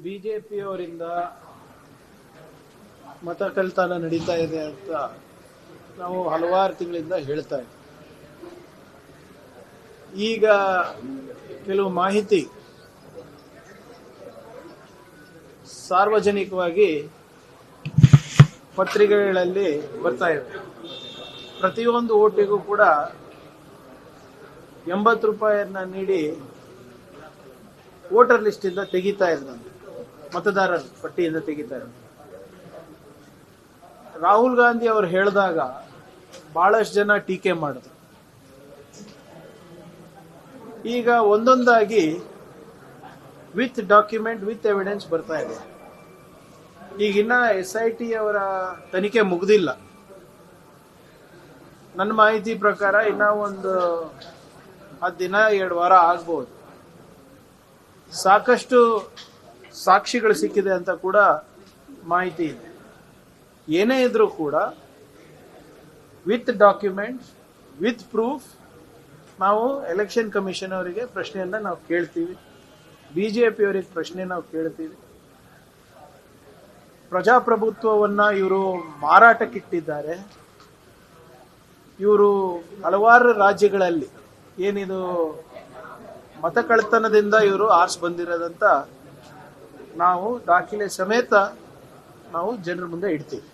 ಬಿಜೆಪಿಯವರಿಂದ ಮತ ಕಳ್ತನ ನಡೀತಾ ಇದೆ ಅಂತ ನಾವು ಹಲವಾರು ತಿಂಗಳಿಂದ ಹೇಳ್ತಾ ಇದ್ದೀವಿ. ಈಗ ಕೆಲವು ಮಾಹಿತಿ ಸಾರ್ವಜನಿಕವಾಗಿ ಪತ್ರಿಕೆಗಳಲ್ಲಿ ಬರ್ತಾ ಇದೆ. ಪ್ರತಿಯೊಂದು ಓಟಿಗೂ ಕೂಡ 80 ರೂಪಾಯಿಯನ್ನ ನೀಡಿ ವೋಟರ್ ಲಿಸ್ಟ್ ಇಂದ ತೆಗಿತಾ ಇದ್ದಂತೆ, ಮತದಾರರ ಪಟ್ಟಿಯಿಂದ ತೆಗಿತಾ ಇದ್ದಾರೆ. ರಾಹುಲ್ ಗಾಂಧಿ ಅವರು ಹೇಳಿದಾಗ ಬಹಳಷ್ಟು ಜನ ಟೀಕೆ ಮಾಡಿದ್ರು. ಈಗ ಒಂದೊಂದಾಗಿ ವಿತ್ ಡಾಕ್ಯುಮೆಂಟ್ ವಿತ್ ಎವಿಡೆನ್ಸ್ ಬರ್ತಾ ಇದೆ. ಈಗಿನ್ನ SIT ಅವರ ತನಿಖೆ ಮುಗ್ದಿಲ್ಲ. ನನ್ನ ಮಾಹಿತಿ ಪ್ರಕಾರ ಇನ್ನ ಒಂದು 10 ದಿನ 2 ವಾರ ಆಗ್ಬಹುದು. ಸಾಕಷ್ಟು ಸಾಕ್ಷಿಗಳು ಸಿಕ್ಕಿದೆ ಅಂತ ಕೂಡ ಮಾಹಿತಿ ಇದೆ. ಏನೇ ಇದ್ರೂ ಕೂಡ ವಿತ್ ಡಾಕ್ಯುಮೆಂಟ್ಸ್ ವಿತ್ ಪ್ರೂಫ್ ನಾವು ಎಲೆಕ್ಷನ್ ಕಮಿಷನ್ ಅವರಿಗೆ ಪ್ರಶ್ನೆಯನ್ನ ನಾವು ಕೇಳ್ತೀವಿ. ಬಿಜೆಪಿ ಅವರಿಗೆ ಪ್ರಶ್ನೆ ನಾವು ಕೇಳ್ತೀವಿ. ಪ್ರಜಾಪ್ರಭುತ್ವವನ್ನ ಇವರು ಮಾರಾಟಕ್ಕಿಟ್ಟಿದ್ದಾರೆ. ಇವರು ಹಲವಾರು ರಾಜ್ಯಗಳಲ್ಲಿ ಏನಿದು ಮತ ಕಳ್ಳತನದಿಂದ ಇವರು ಆರ್ಸ್ ಬಂದಿರೋದಂತ ನಾವು ದಾಖಲೆ ಸಮೇತ ನಾವು ಜನರ ಮುಂದೆ ಇಡ್ತೀವಿ.